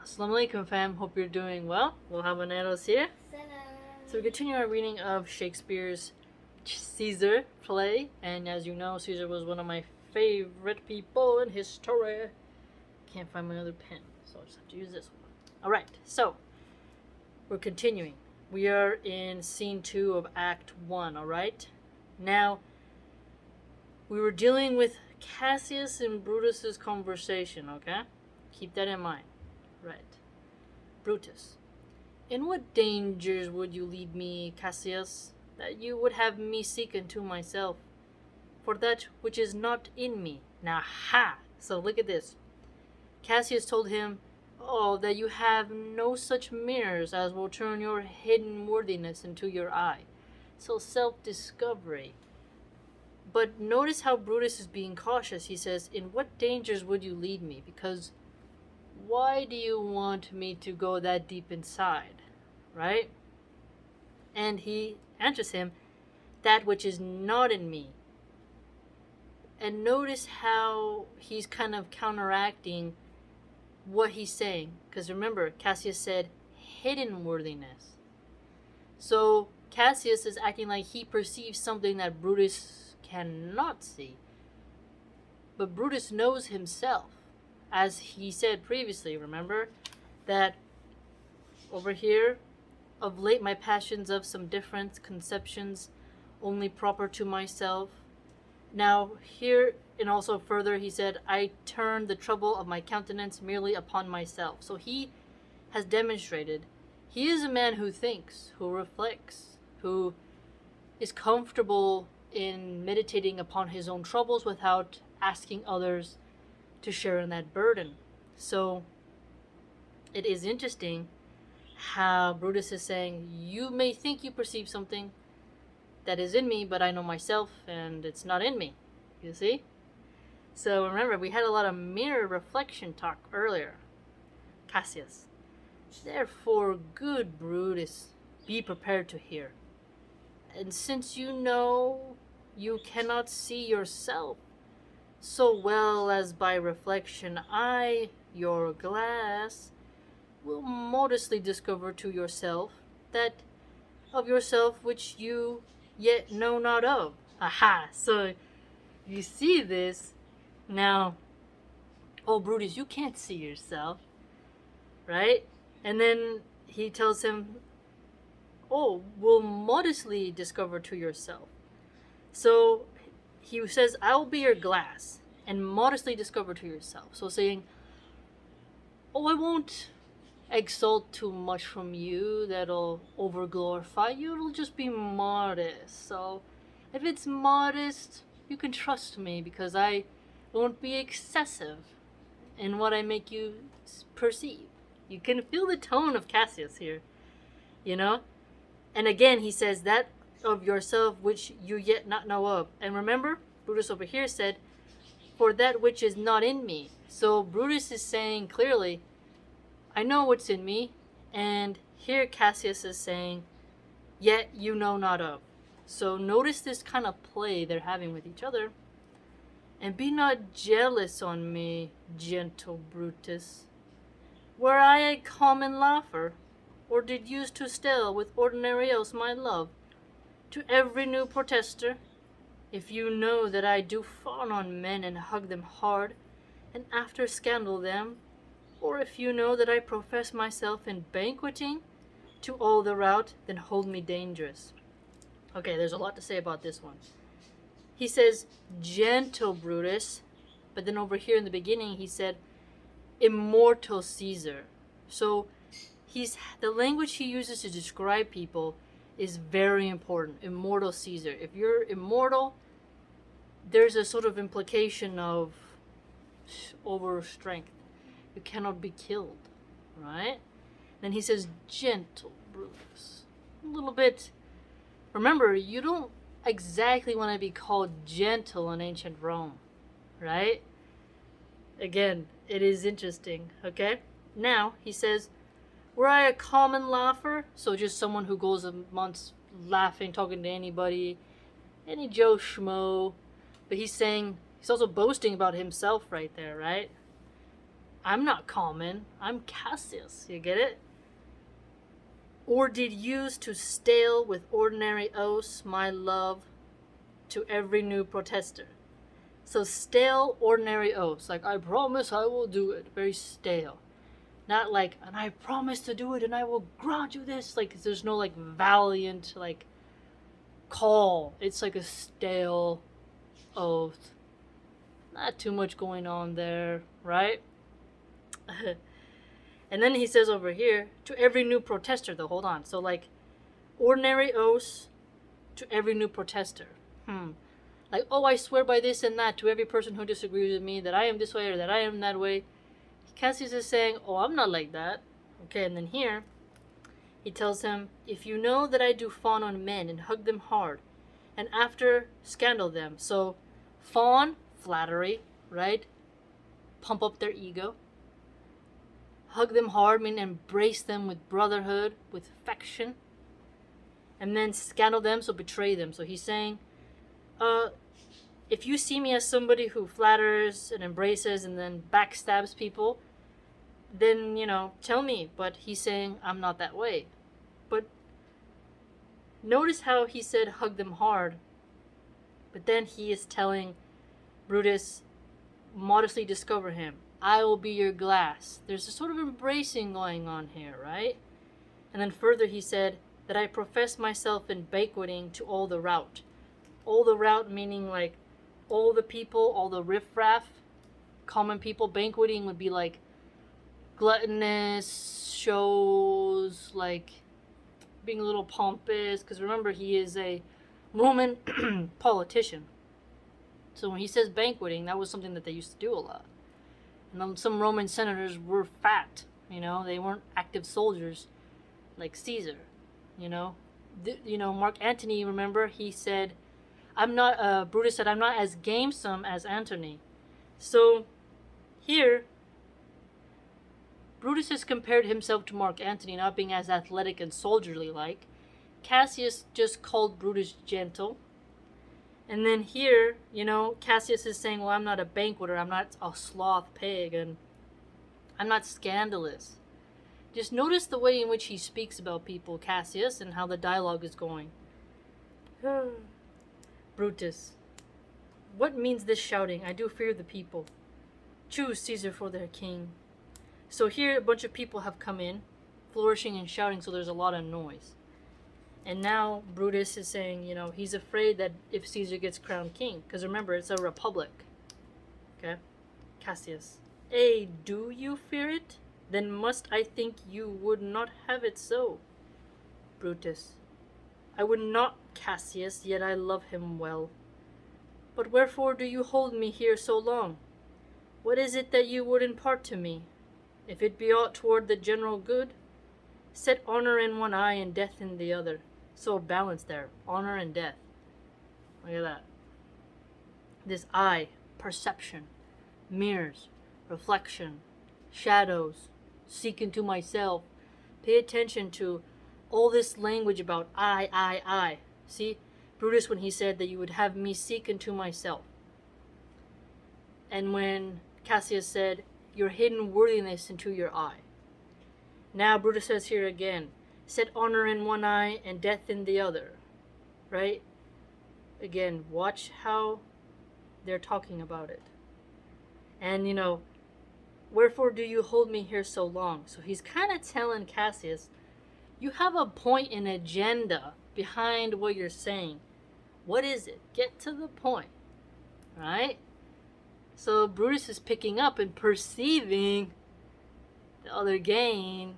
Assalamu alaikum fam, hope you're doing well. We'll have Habaneros here. So we continue our reading of Shakespeare's Caesar play, and as you know, Caesar was one of my favorite people in history. Can't find my other pen, so I'll just have to use this one. Alright, so we're continuing. We are in scene 2 of Act 1, alright? Now, we were dealing with Cassius and Brutus's conversation, okay? Keep that in mind. Right. Brutus. In what dangers would you lead me, Cassius, that you would have me seek unto myself, for that which is not in me? Now, ha! So look at this. Cassius told him, that you have no such mirrors as will turn your hidden worthiness into your eye. So self-discovery. But notice how Brutus is being cautious. He says, in what dangers would you lead me? Because why do you want me to go that deep inside, right? And he answers him, that which is not in me. And notice how he's kind of counteracting what he's saying. Because remember, Cassius said hidden worthiness. So Cassius is acting like he perceives something that Brutus cannot see. But Brutus knows himself. As he said previously, remember, that over here, of late my passions of some different conceptions, only proper to myself. Now here, and also further, he said, I turn the trouble of my countenance merely upon myself. So he has demonstrated, he is a man who thinks, who reflects, who is comfortable in meditating upon his own troubles without asking others to share in that burden. So it is interesting how Brutus is saying, you may think you perceive something that is in me, but I know myself and it's not in me. You see? So remember, we had a lot of mirror reflection talk earlier. Cassius. Therefore, good Brutus, be prepared to hear. And since you know you cannot see yourself so well as by reflection, I, your glass, will modestly discover to yourself that of yourself which you yet know not of. Aha! So you see this now. Oh, Brutus, you can't see yourself, right? And then he tells him, will modestly discover to yourself. So he says, I will be your glass and modestly discover to yourself. So saying, I won't exalt too much from you that'll over-glorify you. It'll just be modest. So if it's modest, you can trust me because I won't be excessive in what I make you perceive. You can feel the tone of Cassius here, you know? And again, he says that of yourself which you yet not know of. And remember, Brutus over here said, for that which is not in me. So Brutus is saying clearly, I know what's in me. And here Cassius is saying, yet you know not of. So notice this kind of play they're having with each other. And be not jealous on me, gentle Brutus. Were I a common laugher, or did use to stell with ordinary else my love, to every new protester, if you know that I do fawn on men and hug them hard, and after scandal them, or if you know that I profess myself in banqueting to all the rout, then hold me dangerous. Okay, there's a lot to say about this one. He says, gentle Brutus, but then over here in the beginning he said, immortal Caesar. So the language he uses to describe people is very important. Immortal Caesar. If you're immortal, there's a sort of implication of over strength. You cannot be killed, right? Then he says, gentle Brutus. A little bit. Remember, you don't exactly want to be called gentle in ancient Rome, right? Again, it is interesting, okay? Now, he says, were I a common laugher, so just someone who goes amongst laughing, talking to anybody, any Joe Schmo, but he's saying, he's also boasting about himself right there, right? I'm not common. I'm Cassius. You get it? Or did use to stale with ordinary oaths my love to every new protester. So stale, ordinary oaths. Like, I promise I will do it. Very stale. Not like, and I promise to do it and I will grant you this. Like, there's no, like, valiant, like, call. It's like a stale oath. Not too much going on there, right? And then he says over here, to every new protester, though. Hold on. So, like, ordinary oaths to every new protester. Like, oh, I swear by this and that to every person who disagrees with me that I am this way or that I am that way. Cassius is saying, oh, I'm not like that. Okay, and then here, he tells him, if you know that I do fawn on men and hug them hard, and after scandal them. So, fawn, flattery, right? Pump up their ego. Hug them hard, mean embrace them with brotherhood, with affection. And then scandal them, so betray them. So he's saying, if you see me as somebody who flatters and embraces and then backstabs people, then, tell me. But he's saying, I'm not that way. But notice how he said hug them hard. But then he is telling Brutus, modestly discover him. I will be your glass. There's a sort of embracing going on here, right? And then further he said that I profess myself in banqueting to all the rout. All the rout meaning like all the people, all the riffraff, common people. Banqueting would be like gluttonous shows, like being a little pompous. Because remember, he is a Roman politician. So when he says banqueting, that was something that they used to do a lot. And some Roman senators were fat, they weren't active soldiers like Caesar, Mark Antony, remember, he said, Brutus said, I'm not as gamesome as Antony. So here, Brutus has compared himself to Mark Antony, not being as athletic and soldierly like. Cassius just called Brutus gentle. And then here, Cassius is saying, well, I'm not a banqueter, I'm not a sloth pig, and I'm not scandalous. Just notice the way in which he speaks about people, Cassius, and how the dialogue is going. Brutus, what means this shouting? I do fear the people. Choose Caesar for their king. So here a bunch of people have come in, flourishing and shouting, so there's a lot of noise. And now Brutus is saying, he's afraid that if Caesar gets crowned king, because remember, it's a republic. Okay? Cassius. Do you fear it? Then must I think you would not have it so. Brutus. I would not, Cassius, yet I love him well. But wherefore do you hold me here so long? What is it that you would impart to me? If it be aught toward the general good, set honor in one eye and death in the other. So balanced there, honor and death. Look at that. This eye, perception, mirrors, reflection, shadows, seek into myself. Pay attention to all this language about I. See, Brutus, when he said that you would have me seek into myself. And when Cassius said, your hidden worthiness into your eye. Now Brutus says here again, set honor in one eye and death in the other. Right? Again, watch how they're talking about it. And, wherefore do you hold me here so long? So he's kind of telling Cassius, you have a point and agenda behind what you're saying. What is it? Get to the point. Right? So Brutus is picking up and perceiving the other game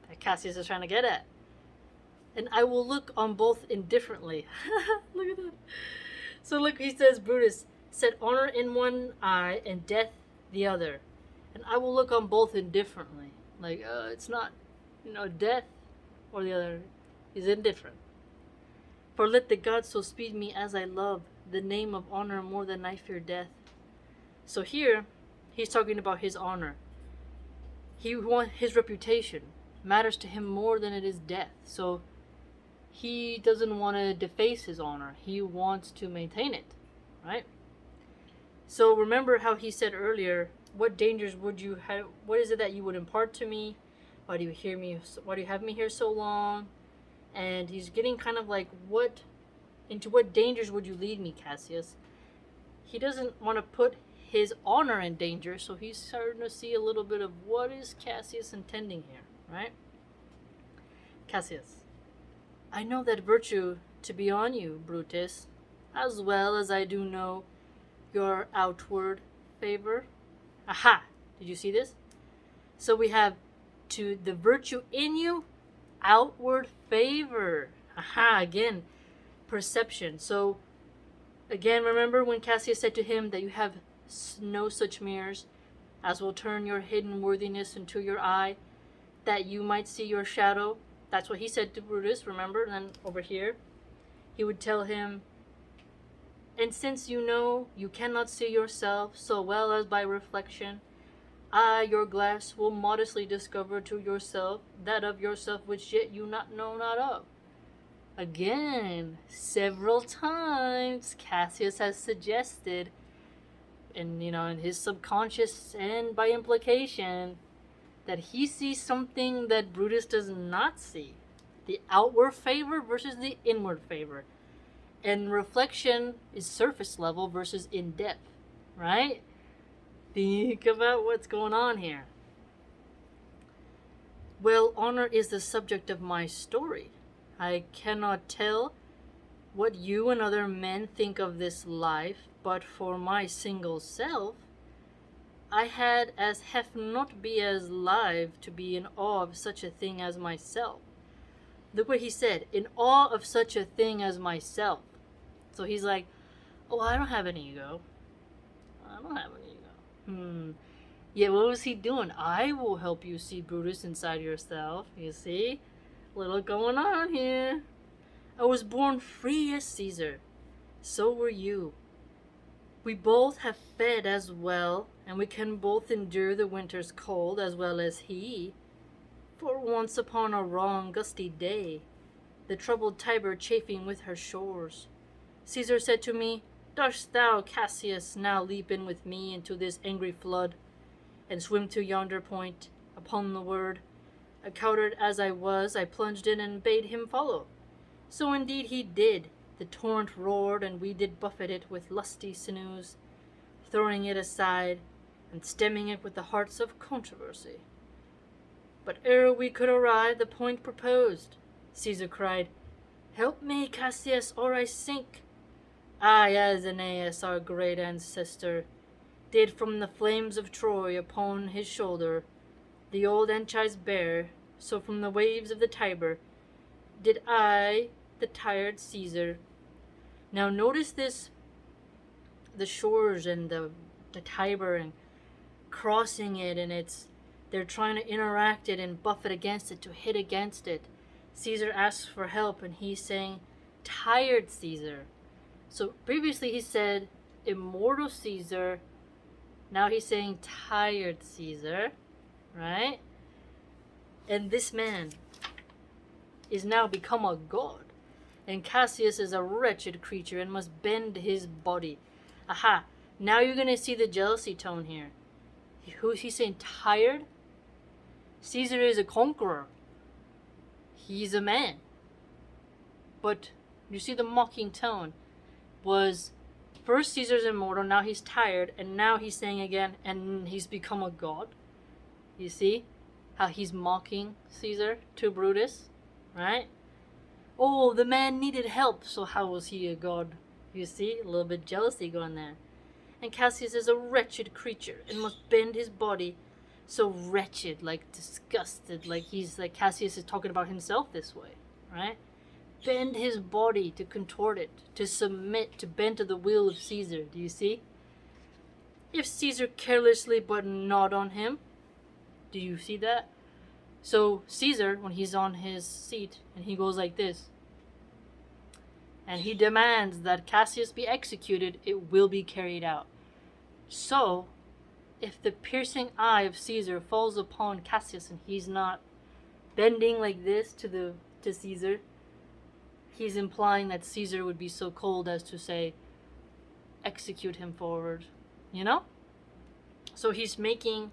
that Cassius is trying to get at. And I will look on both indifferently. Look at that. So look, he says, Brutus, set honor in one eye and death the other. And I will look on both indifferently. Like, it's not, death or the other is indifferent. For let the gods so speed me as I love the name of honor more than I fear death. So here, he's talking about his honor. He wants his reputation matters to him more than it is death. So he doesn't want to deface his honor. He wants to maintain it, right? So remember how he said earlier what dangers would you have? What is it that you would impart to me? Why do you hear me? Why do you have me here so long? And he's getting kind of like, into what dangers would you lead me, Cassius? He doesn't want to put his honor in danger, so he's starting to see a little bit of what is Cassius intending here, right? Cassius, I know that virtue to be on you, Brutus, as well as I do know your outward favor. Aha! Did you see this? So we have to the virtue in you, outward favor. Aha! Again, perception. So again, remember when Cassius said to him that you have no such mirrors as will turn your hidden worthiness into your eye, that you might see your shadow. That's what he said to Brutus, remember? And then over here, he would tell him, and since you know you cannot see yourself so well as by reflection, I, your glass, will modestly discover to yourself that of yourself which yet you know not of. Again, several times, Cassius has suggested, and in his subconscious and by implication, that he sees something that Brutus does not see. The outward favor versus the inward favor. And reflection is surface level versus in depth, right? Think about what's going on here. Well, honor is the subject of my story. I cannot tell what you and other men think of this life, but for my single self, I had as hef not be as live to be in awe of such a thing as myself. Look what he said, in awe of such a thing as myself. So he's like, oh, I don't have any ego. I don't have any ego. Yeah, what was he doing? I will help you see Brutus inside yourself. You see? Little going on here. I was born free as Caesar. So were you. We both have fed as well, and we can both endure the winter's cold as well as he. For once upon a raw and gusty day, the troubled Tiber chafing with her shores, Caesar said to me, dost thou, Cassius, now leap in with me into this angry flood, and swim to yonder point? Upon the word, accoutered as I was, I plunged in and bade him follow. So indeed he did. The torrent roared, and we did buffet it with lusty sinews, throwing it aside, and stemming it with the hearts of controversy. But ere we could arrive the point proposed, Caesar cried, help me, Cassius, or I sink. I, as Aeneas, our great ancestor, did from the flames of Troy upon his shoulder the old Anchises bear, so from the waves of the Tiber did I, the tired Caesar. Now notice this, the shores and the Tiber and crossing it, and they're trying to interact it and buffet against it, to hit against it. Caesar asks for help, and he's saying, tired Caesar. So previously he said, immortal Caesar. Now he's saying, tired Caesar, right? And this man is now become a god. And Cassius is a wretched creature and must bend his body. Aha, now you're going to see the jealousy tone here. Who's he saying, tired? Caesar is a conqueror. He's a man. But you see the mocking tone was, first Caesar's immortal, now he's tired, and now he's saying again, and he's become a god. You see how he's mocking Caesar to Brutus, right? Oh, the man needed help, so how was he a god? You see, a little bit jealousy going there. And Cassius is a wretched creature and must bend his body. So wretched, like disgusted, like Cassius is talking about himself this way, right? Bend his body, to contort it, to submit, to bend to the will of Caesar. Do you see? If Caesar carelessly but not on him. Do you see that? So Caesar, when he's on his seat, and he goes like this, and he demands that Cassius be executed, it will be carried out. So, if the piercing eye of Caesar falls upon Cassius and he's not bending like this to Caesar, he's implying that Caesar would be so cold as to say, execute him forward. You know? So he's making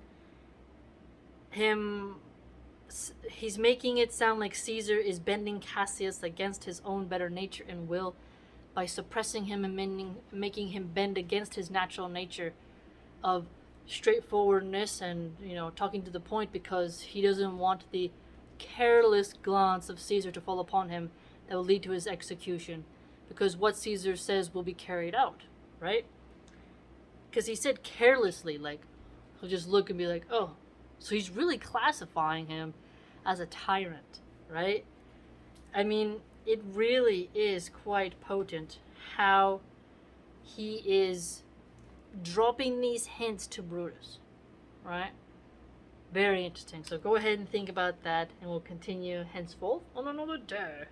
it sound like Caesar is bending Cassius against his own better nature and will by suppressing him and making him bend against his natural nature of straightforwardness and, talking to the point, because he doesn't want the careless glance of Caesar to fall upon him that will lead to his execution, because what Caesar says will be carried out, right? Because he said carelessly, like, he'll just look and be like, oh, so he's really classifying him as a tyrant, right? I mean, it really is quite potent how he is dropping these hints to Brutus, right? Very interesting. So go ahead and think about that, and we'll continue henceforth on another day.